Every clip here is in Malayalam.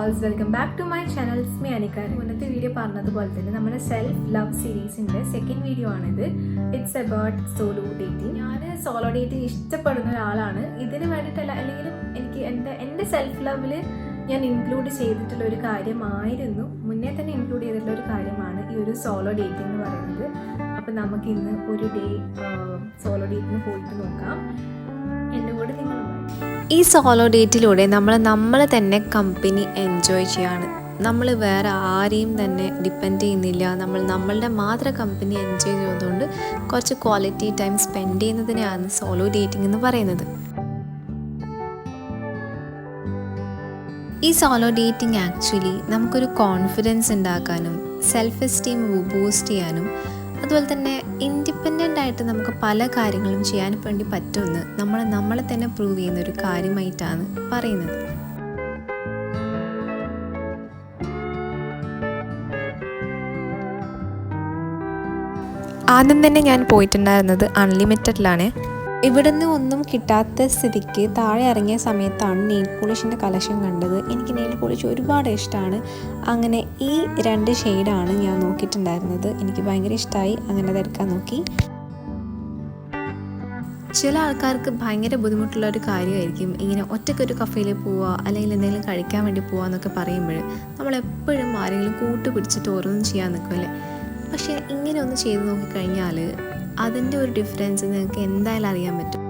ഓൾസ് welcome back to my channel. മീ അനിക്കാർ. മുന്നത്തെ വീഡിയോ പറഞ്ഞതുപോലെ തന്നെ നമ്മുടെ സെൽഫ് ലവ് സീരീസിൻ്റെ സെക്കൻഡ് വീഡിയോ ആണിത്. It's about solo dating. ഞാൻ സോളോ ഡേറ്റിംഗ് ഇഷ്ടപ്പെടുന്ന ഒരാളാണ്. ഇതിന് വേണ്ടിയിട്ടല്ല, അല്ലെങ്കിലും എനിക്ക് എൻ്റെ സെൽഫ് ലവിൽ ഞാൻ ഇൻക്ലൂഡ് ചെയ്തിട്ടുള്ള ഒരു കാര്യമായിരുന്നു, മുന്നേ തന്നെ ഇൻക്ലൂഡ് ചെയ്തിട്ടുള്ള ഒരു കാര്യമാണ് ഈ ഒരു സോളോ ഡേറ്റിംഗ് എന്ന് പറയുന്നത്. അപ്പം നമുക്ക് ഇന്ന് ഒരു ഡേ സോളോ ഡേറ്റിന് പോയിട്ട് നോക്കാം. എൻ്റെ കൂടെ നിങ്ങൾ ഈ സോളോ ഡേറ്റിലൂടെ നമ്മൾ തന്നെ കമ്പനി എൻജോയ് ചെയ്യാണ്. നമ്മൾ വേറെ ആരെയും തന്നെ ഡിപ്പെൻഡ് ചെയ്യുന്നില്ല. നമ്മളുടെ മാത്രം കമ്പനി എൻജോയ് ചെയ്യുന്നതുകൊണ്ട് കുറച്ച് ക്വാളിറ്റി ടൈം സ്പെൻഡ് ചെയ്യുന്നതിനെയാണ് സോളോ ഡേറ്റിംഗ് എന്ന് പറയുന്നത്. ഈ സോളോ ഡേറ്റിംഗ് ആക്ച്വലി നമുക്കൊരു കോൺഫിഡൻസ് ഉണ്ടാക്കാനും സെൽഫ് എസ്റ്റീം ബൂസ്റ്റ് ചെയ്യാനും അതുപോലെ തന്നെ ഇൻഡിപെൻഡൻ്റ് ആയിട്ട് നമുക്ക് പല കാര്യങ്ങളും ചെയ്യാൻ വേണ്ടി പറ്റുമെന്ന് നമ്മളെ തന്നെ പ്രൂവ് ചെയ്യുന്ന ഒരു കാര്യമായിട്ടാണ് പറയുന്നത്. ആദ്യം തന്നെ ഞാൻ പോയിട്ടുണ്ടായിരുന്നത് അൺലിമിറ്റഡിലാണ്. ഇവിടുന്ന് ഒന്നും കിട്ടാത്ത സ്ഥിതിക്ക് താഴെ ഇറങ്ങിയ സമയത്താണ് നെയിൽ പോളിഷിൻ്റെ കളക്ഷൻ കണ്ടത്. എനിക്ക് നെയിൽ പോളിഷ് ഒരുപാട് ഇഷ്ടമാണ്. അങ്ങനെ ഈ 2 ഷെയ്ഡാണ് ഞാൻ നോക്കിയിട്ടുണ്ടായിരുന്നത്. എനിക്ക് ഭയങ്കര ഇഷ്ടമായി. അങ്ങനെ അതെടുക്കാൻ നോക്കി. ചില ആൾക്കാർക്ക് ഭയങ്കര ബുദ്ധിമുട്ടുള്ള ഒരു കാര്യമായിരിക്കും ഇങ്ങനെ ഒറ്റയ്ക്കൊരു കഫേയിൽ പോവുക അല്ലെങ്കിൽ എന്തെങ്കിലും കഴിക്കാൻ വേണ്ടി പോവുക എന്നൊക്കെ പറയുമ്പോൾ നമ്മളെപ്പോഴും ആരെങ്കിലും കൂട്ടുപിടിച്ചിട്ട് ഓരോന്നും ചെയ്യാൻ നിൽക്കുമല്ലേ. പക്ഷേ ഇങ്ങനെ ഒന്ന് ചെയ്ത് നോക്കിക്കഴിഞ്ഞാൽ അതിൻ്റെ ഒരു ഡിഫറൻസ് നിങ്ങൾക്ക് എന്തായാലും അറിയാൻ പറ്റും.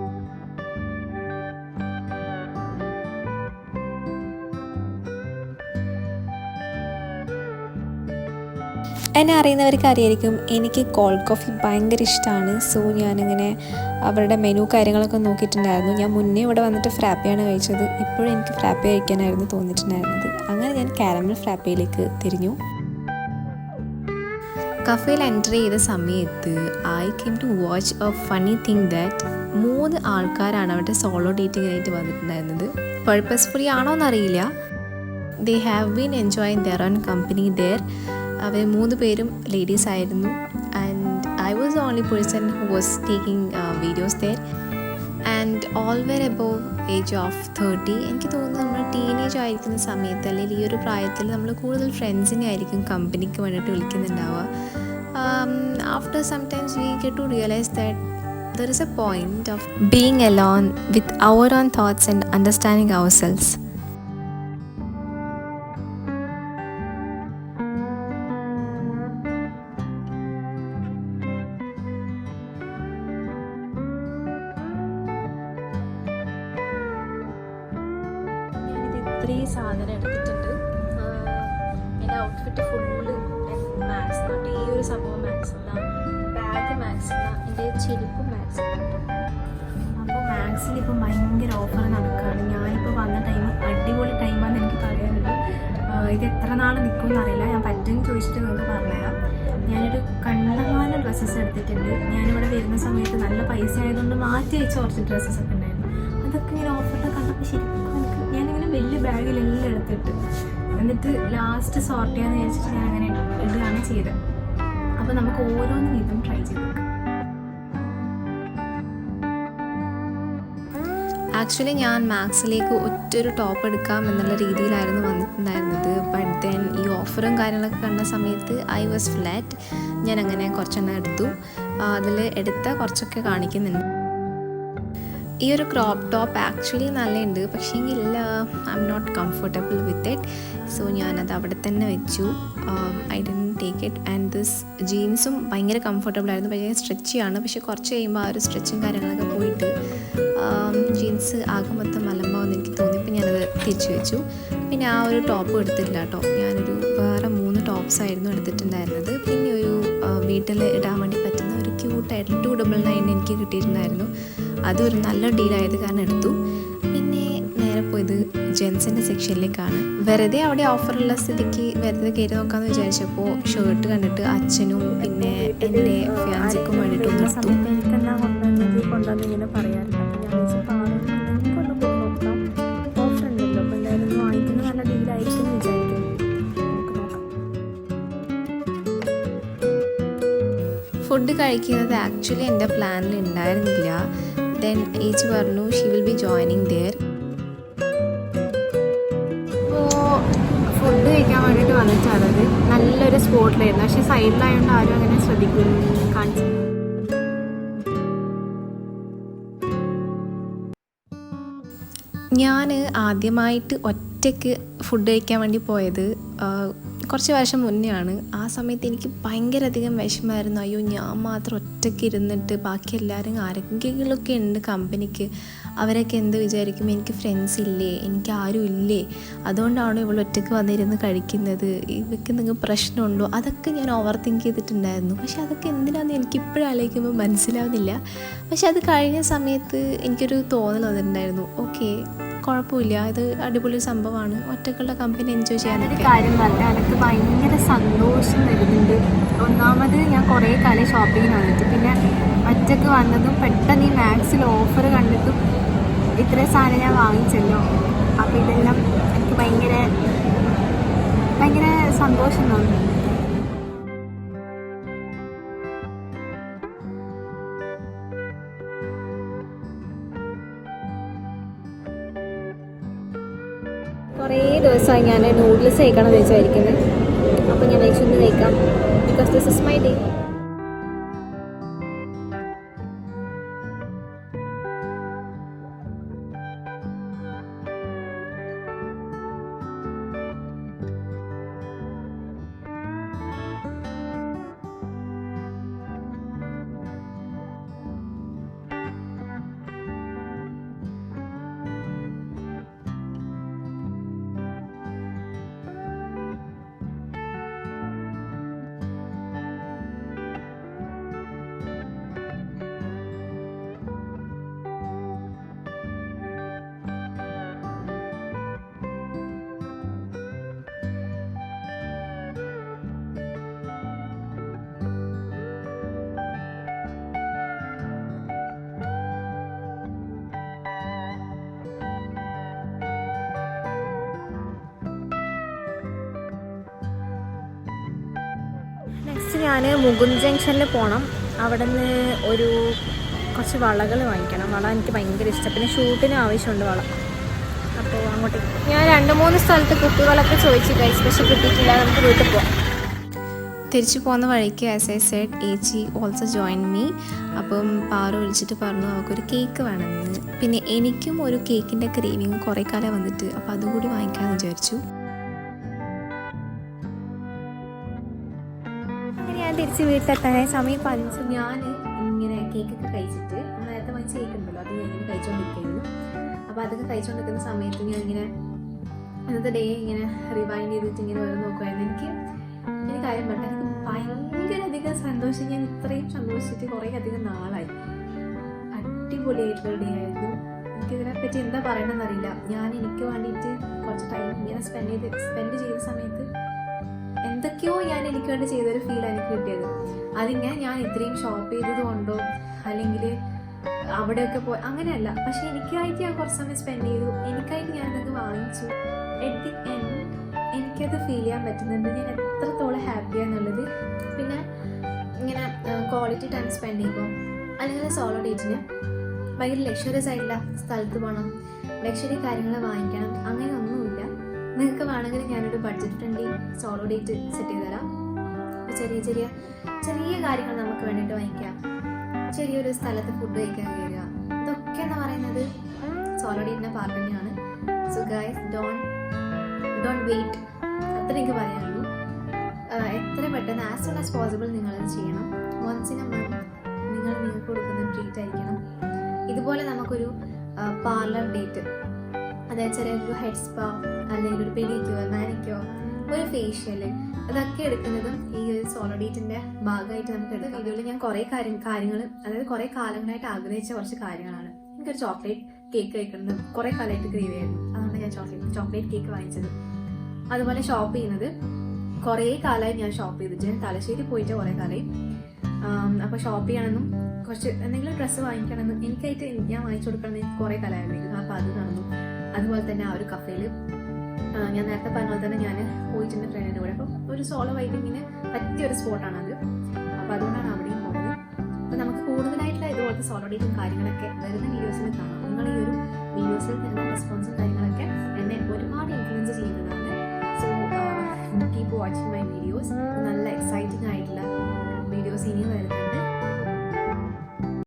എന്നെ അറിയുന്നവർക്ക് അറിയായിരിക്കും എനിക്ക് കോൾഡ് കോഫി ഭയങ്കര ഇഷ്ടമാണ്. സോ ഞാനിങ്ങനെ അവരുടെ മെനു കാര്യങ്ങളൊക്കെ നോക്കിയിട്ടുണ്ടായിരുന്നു. ഞാൻ മുന്നേ ഇവിടെ വന്നിട്ട് ഫ്രാപ്പയാണ് കഴിച്ചത്. ഇപ്പോഴും എനിക്ക് ഫ്രാപ്പി കഴിക്കാനായിരുന്നു തോന്നിയിട്ടുണ്ടായിരുന്നത്. അങ്ങനെ ഞാൻ കാരമൽ ഫ്രാപ്പയിലേക്ക് തിരിഞ്ഞു. കഫേയിൽ എൻ്റർ ചെയ്ത സമയത്ത് I came to watch a funny thing that 3 ആൾക്കാരാണ് അവിടെ സോളോ ഡേറ്റിങ്ങിനായിട്ട് വന്നിട്ടുണ്ടായിരുന്നത്. പർപ്പസ്ഫുള്ളി ആണോ എന്നറിയില്ല. They have been enjoying their own company there. അവർ 3 പേരും ലേഡീസ് ആയിരുന്നു. And I was the only person who was taking videos there. And all were above age of 30. എനിക്ക് തോന്നുന്നു നമ്മൾ ടീനേജ് ആയിരിക്കുന്ന സമയത്ത് അല്ലെങ്കിൽ ഈ ഒരു പ്രായത്തിൽ നമ്മൾ കൂടുതൽ ഫ്രണ്ട്സിനെ ആയിരിക്കും കമ്പനിക്ക് വേണ്ടിയിട്ട് വിളിക്കുന്നുണ്ടാവുക. After sometimes we get to realize that there is a point of being alone with our own thoughts and understanding ourselves. ഇത്രയും സാധനം എടുത്തിട്ടുണ്ട്. എൻ്റെ ഔട്ട്ഫിറ്റ് ഫുള്ള് മാക്സ് തൊട്ട് ഈ ഒരു സംഭവം മാക്സ് ബാഗ് മാക്സ് എൻ്റെ ചെരുപ്പ് മാക്സ്. അപ്പോൾ മാക്സിൽ ഇപ്പോൾ ഭയങ്കര ഓഫർ നടക്കുകയാണ്. ഞാനിപ്പോൾ വന്ന ടൈം അടിപൊളി ടൈമാണെന്ന് എനിക്ക് പറയാനുള്ളൂ. ഇത് എത്ര നാൾ നിൽക്കുമെന്ന് അറിയില്ല. ഞാൻ പറ്റുമെന്ന് ചോദിച്ചിട്ട് നിങ്ങൾക്ക് പറഞ്ഞുതരാം. ഞാനൊരു കണ്ടമാനം ഡ്രസ്സസ് എടുത്തിട്ടുണ്ട്. ഞാനിവിടെ വരുന്ന സമയത്ത് നല്ല പൈസ ആയതുകൊണ്ട് മാറ്റി വെച്ച കുറച്ച് ഡ്രസ്സസ് ഒക്കെ ഉണ്ടായിരുന്നു. അതൊക്കെ ഇങ്ങനെ ഓഫറിൽ കണ്ടപ്പോൾ ശരിക്കും ഞാനിങ്ങനെ വലിയ ബാഗിലെല്ലാം എടുത്തിട്ട് എന്നിട്ട് ലാസ്റ്റ് സോർട്ട് ചെയ്യാന്ന് വിചാരിച്ചിട്ട് ഞാൻ അങ്ങനെ ഇടുകയാണ് ചെയ്തത്. അപ്പോൾ നമുക്ക് ഓരോന്നും ഇതും ട്രൈ ചെയ്ത് നോക്കാം. ആക്ച്വലി ഞാൻ മാക്സിലേക്ക് ഒറ്റൊരു ടോപ്പ് എടുക്കാം എന്നുള്ള രീതിയിലായിരുന്നു വന്നിട്ടുണ്ടായിരുന്നത്. ബട്ട് ദെൻ ഈ ഓഫറും കാര്യങ്ങളൊക്കെ കണ്ട സമയത്ത് ഐ വാസ് ഫ്ലാറ്റ്. ഞാൻ അങ്ങനെ കുറച്ചെണ്ണം എടുത്തു. അതിൽ എടുത്ത കുറച്ചൊക്കെ കാണിക്കുന്നുണ്ട്. ഈ ഒരു ക്രോപ്പ് ടോപ്പ് ആക്ച്വലി നല്ലുണ്ട്, പക്ഷേ ഇല്ല, I am not comfortable with it. So ഞാനത് അവിടെ തന്നെ വെച്ചു. I didn't take it. And this ജീൻസും ഭയങ്കര കംഫർട്ടബിൾ ആയിരുന്നു. ഭയങ്കര സ്ട്രെച്ചിയാണ്. പക്ഷേ കുറച്ച് കഴിയുമ്പോൾ ആ ഒരു സ്ട്രെച്ചും കാര്യങ്ങളൊക്കെ പോയിട്ട് ജീൻസ് ആകെ മൊത്തം മലമ്പാവെന്ന് എനിക്ക് തോന്നിയപ്പോൾ ഞാനത് തിരിച്ചു വെച്ചു. പിന്നെ ആ ഒരു ടോപ്പ് എടുത്തില്ല കേട്ടോ. ഞാനൊരു വേറെ 3 ടോപ്സ് ആയിരുന്നു എടുത്തിട്ടുണ്ടായിരുന്നത്. പിന്നെ ഒരു വീട്ടിൽ ഇടാൻ വേണ്ടി പറ്റുന്ന ഒരു ക്യൂട്ടായിട്ട് 299 എനിക്ക് കിട്ടിയിട്ടുണ്ടായിരുന്നു. അതൊരു നല്ല ഡീലായത് കാരണം എടുത്തു. പിന്നെ നേരെ പോയത് ജെൻസിൻ്റെ സെക്ഷനിലേക്കാണ്. വെറുതെ അവിടെ ഓഫറുള്ള സ്ഥിതിക്ക് വെറുതെ കയറി നോക്കാമെന്ന് വിചാരിച്ചപ്പോൾ ഷർട്ട് കണ്ടിട്ട് അച്ഛനും പിന്നെ എൻ്റെ ഫിയാൻസിക്കും വേണ്ടിയിട്ട് നിർത്തും. കൊണ്ടുവന്നിങ്ങനെ പറയാറുണ്ട്. അപ്പോൾ ഞാൻ എനിക്കൊന്ന് പോയി നോക്കാം. ഓഫർ ഉണ്ടല്ലോ, അപ്പോൾ എന്തായാലും വാങ്ങിക്കുന്ന നല്ല ഡീലായിരിക്കും എന്ന് വിചാരിക്കുന്നു. നമുക്ക് നോക്കാം. ഫുഡ് കഴിക്കുന്നത് ആക്ച്വലി എൻ്റെ പ്ലാനിൽ ഉണ്ടായിരുന്നില്ല. ദെൻ ഏച്ചി പറഞ്ഞു she will be joining there. അപ്പോൾ വന്നിട്ടുള്ളത്. നല്ലൊരു സ്പോട്ടിലായിരുന്നു, പക്ഷേ സൈഡിലായതുകൊണ്ട് ആരും അങ്ങനെ ശ്രദ്ധിക്കുന്നു കാണിച്ചു. ഞാൻ ആദ്യമായിട്ട് ഒറ്റയ്ക്ക് ഫുഡ് കഴിക്കാൻ വേണ്ടി പോയത് കുറച്ച് വർഷം മുന്നെയാണ്. ആ സമയത്ത് എനിക്ക് ഭയങ്കര അധികം വിഷമമായിരുന്നു. അയ്യോ, ഞാൻ മാത്രം ഒറ്റയ്ക്ക് ഇരുന്നിട്ട് ബാക്കി എല്ലാവരും ആരെങ്കിലുമൊക്കെ ഉണ്ട് കമ്പനിക്ക്, അവരൊക്കെ എന്ത് വിചാരിക്കും, എനിക്ക് ഫ്രണ്ട്സ് ഇല്ലേ, എനിക്ക് ആരും ഇല്ലേ, അതുകൊണ്ടാണ് ഇവൾ ഒറ്റയ്ക്ക് വന്നിരുന്ന് കഴിക്കുന്നത്, ഇവയ്ക്ക് എന്തെങ്കിലും പ്രശ്നമുണ്ടോ, അതൊക്കെ ഞാൻ ഓവർ തിങ്ക് ചെയ്തിട്ടുണ്ടായിരുന്നു. പക്ഷെ അതൊക്കെ എന്തിനാണെന്ന് എനിക്കിപ്പോഴും ആലോചിക്കുമ്പോൾ മനസ്സിലാവുന്നില്ല. പക്ഷെ അത് കഴിഞ്ഞ സമയത്ത് എനിക്കൊരു തോന്നൽ വന്നിട്ടുണ്ടായിരുന്നു, ഓക്കെ കുഴപ്പമില്ല, ഇത് അടിപൊളി സംഭവമാണ്, ഒറ്റക്കുള്ള കമ്പനി എൻജോയ് ചെയ്യാനൊക്കെ. കാര്യം പറഞ്ഞാൽ എനിക്ക് ഭയങ്കര സന്തോഷം വരുന്നുണ്ട്. ഒന്നാമത് ഞാൻ കുറേ കാലം ഷോപ്പിങ്ങിന് വന്നിട്ട്, പിന്നെ ഒറ്റക്ക് വന്നതും പെട്ടെന്ന് ഈ മാക്സിൽ ഓഫർ കണ്ടിട്ടും ഇത്രയും സാധനം ഞാൻ വാങ്ങിച്ചല്ലോ. അപ്പോൾ ഇതെല്ലാം എനിക്ക് ഭയങ്കര ഭയങ്കര സന്തോഷം തോന്നി. കുറേ ദിവസമായി ഞാൻ നൂഡിൽസ് കഴിക്കണം എന്ന് വിചാരിക്കുന്നത്. അപ്പോൾ ഞാൻ വിശന്ന് കഴിക്കാം, because this is my day. Next ഞാൻ മുകുന്ദ് ജംഗ്ഷനിൽ പോകണം. അവിടെ നിന്ന് ഒരു കുറച്ച് വളകൾ വാങ്ങിക്കണം. വള എനിക്ക് ഭയങ്കര ഇഷ്ടം, പിന്നെ ഷൂട്ടിന് ആവശ്യമുണ്ട് വള. അപ്പോൾ അങ്ങോട്ടേക്ക് ഞാൻ 2-3 സ്ഥലത്ത് കുപ്പികളൊക്കെ ചോദിച്ചു കഴിച്ചു, പക്ഷെ കിട്ടിയിട്ടില്ല. നമുക്ക് വീട്ടിൽ പോവാം. തിരിച്ചു പോകുന്ന വഴിക്ക് ആസ് ഐ സെഡ് ഏച്ചി ഓൾസോ ജോയിൻ മീ. അപ്പം പാറു വിളിച്ചിട്ട് പറഞ്ഞു അവൾക്കൊരു കേക്ക് വേണമെന്ന്. പിന്നെ എനിക്കും ഒരു കേക്കിൻ്റെ ക്രീമിങ് കുറേ കാലം വന്നിട്ട്, അപ്പോൾ അതും കൂടി വാങ്ങിക്കാമെന്ന് വിചാരിച്ചു. ഞാൻ തിരിച്ച് വീട്ടിലെത്താനായി സമയം 5. ഞാൻ ഇങ്ങനെ കേക്കൊക്കെ കഴിച്ചിട്ട്, നേരത്തെ വാങ്ങിച്ച കേക്ക് ഉണ്ടല്ലോ, അത് ഞാൻ ഇങ്ങനെ കഴിച്ചുകൊണ്ടിരിക്കുകയായിരുന്നു. അപ്പോൾ അതൊക്കെ കഴിച്ചുകൊണ്ടിരിക്കുന്ന സമയത്ത് ഞാൻ ഇങ്ങനെ ഇന്നത്തെ ഡേ ഇങ്ങനെ റിവൈൻഡ് ചെയ്തിട്ട് ഇങ്ങനെ വരെ നോക്കുമായിരുന്നു. എനിക്ക് കാര്യം പറഞ്ഞാൽ എനിക്ക് ഭയങ്കര അധികം സന്തോഷം. ഞാൻ ഇത്രയും സന്തോഷിച്ചിട്ട് കുറേ അധികം നാളായി. അടിപൊളിയായിട്ടുള്ള ഡേ ആയിരുന്നു. എനിക്കിതിനെപ്പറ്റി എന്താ പറയണമെന്നറിയില്ല. ഞാൻ എനിക്ക് വേണ്ടിയിട്ട് കുറച്ച് ടൈം ഇങ്ങനെ സ്പെൻഡ് ചെയ്ത സമയത്ത് എന്തൊക്കെയോ ഞാൻ എനിക്ക് വേണ്ടി ചെയ്തൊരു ഫീലാണ് എനിക്ക് കിട്ടിയത്. അതിങ്ങനെ ഞാൻ ഇത്രയും ഷോപ്പ് ചെയ്തത് കൊണ്ടോ അല്ലെങ്കിൽ അവിടെയൊക്കെ പോയി അങ്ങനെയല്ല, പക്ഷെ എനിക്കായിട്ട് ഞാൻ കുറച്ച് സമയം സ്പെൻഡ് ചെയ്തു, എനിക്കായിട്ട് ഞാൻ ഇതൊക്കെ വാങ്ങിച്ചു. അറ്റ് ദി എൻഡ് എനിക്കത് ഫീൽ ചെയ്യാൻ പറ്റുന്നുണ്ട് ഞാൻ എത്രത്തോളം ഹാപ്പിയാന്നുള്ളത്. പിന്നെ ഇങ്ങനെ ക്വാളിറ്റി ടൈം സ്പെൻഡ് ചെയ്യുമ്പോൾ അല്ലെങ്കിൽ സോളോ ഡേറ്റിന് ഭയങ്കര ലക്ഷറിയസ് ആയിട്ടുള്ള സ്ഥലത്ത് പോകണം, ലക്ഷറി കാര്യങ്ങൾ വാങ്ങിക്കണം, അങ്ങനെ ഒന്നുമില്ല. നിങ്ങൾക്ക് വേണമെങ്കിൽ ഞാനൊരു budget friendly solo date set ചെയ്ത് തരാം. ചെറിയ ചെറിയ ചെറിയ കാര്യങ്ങൾ നമുക്ക് വേണ്ടിയിട്ട് വാങ്ങിക്കാം, ചെറിയൊരു സ്ഥലത്ത് ഫുഡ് കഴിക്കാൻ കയറുക, ഇതൊക്കെ എന്ന് പറയുന്നത് സോളോ ഡേറ്റിൻ്റെ പാർട്ട് തന്നെയാണ്. സോ ഗൈസ് ഡോണ്ട് വെയിറ്റ്, അത്ര എനിക്ക് പറയാനുള്ളൂ. എത്ര പെട്ടെന്ന് ആസ് സൂൺ ആസ് പോസിബിൾ നിങ്ങളത് ചെയ്യണം. വൺസ് ഇൻ എ മന്ത് നിങ്ങൾക്ക് കൊടുക്കുന്ന ട്രീറ്റ് ആയിരിക്കണം. ഇതുപോലെ നമുക്കൊരു പാർലർ ഡേറ്റ്, അതായത് ചെറിയൊരു ഹെഡ് സ്പാ അല്ലെങ്കിൽ ഒരു പെഡിക്യൂർ, മാനിക്യൂർ, ഒരു ഫേഷ്യൽ, അതൊക്കെ എടുക്കുന്നതും ഈ ഒരു സോളോ ഡേറ്റിൻ്റെ ഭാഗമായിട്ട് നമുക്ക് എടുക്കാം. വീഡിയോയിൽ ഞാൻ കുറേ കാര്യങ്ങൾ അതായത് കുറേ കാലങ്ങളായിട്ട് ആഗ്രഹിച്ച കുറച്ച് കാര്യങ്ങളാണ്. എനിക്കൊരു ചോക്ലേറ്റ് കേക്ക് കഴിക്കുന്നത് കുറേ കാലമായിട്ട് ക്രീവ് ചെയ്യായിരുന്നു. അതുകൊണ്ട് ഞാൻ ചോക്ലേറ്റ് കേക്ക് വാങ്ങിച്ചത്. അതുപോലെ ഷോപ്പ് ചെയ്യുന്നത് കുറേ കാലമായി ഞാൻ ഷോപ്പ് ചെയ്തിട്ട്, തലശ്ശേരി പോയിട്ട് കുറേ കാലമായി. അപ്പോൾ ഷോപ്പ് ചെയ്യണമെന്നും കുറച്ച് എന്തെങ്കിലും ഡ്രസ്സ് വാങ്ങിക്കണമെന്നും എനിക്കായിട്ട് ഞാൻ വാങ്ങിച്ചു കൊടുക്കണമെന്ന് എനിക്ക് കുറേ കാലമായിരുന്നു. അപ്പോൾ അത് നടന്നു. അതുപോലെ തന്നെ ആ ഒരു കഫേയിൽ ഞാൻ നേരത്തെ പറഞ്ഞ പോലെ തന്നെ ഞാൻ പോയിട്ടുണ്ട് ഫ്രണ്ടിൻ്റെ കൂടെ. അപ്പം ഒരു സോളോ വൈബിങ്ങിന് പറ്റിയൊരു സ്പോട്ടാണത്. അപ്പോൾ അതുകൊണ്ടാണ് അവിടെയും പോകുന്നത്. അപ്പോൾ നമുക്ക് കൂടുതലായിട്ടുള്ള ഇതുപോലത്തെ സോളോ ഡേറ്റും കാര്യങ്ങളൊക്കെ വരുന്ന വീഡിയോസിൽ കാണാം. നിങ്ങൾ ഈ ഒരു വീഡിയോസിൽ തരുന്ന റെസ്പോൺസും കാര്യങ്ങളൊക്കെ എന്നെ ഒരുപാട് ഇൻഫ്ലുവൻസ് ചെയ്യുന്നതാണ്. So keep watching my videos. നല്ല എക്സൈറ്റിംഗ് ആയിട്ടുള്ള വീഡിയോസ് ഇനിയും വരുന്നുണ്ട്.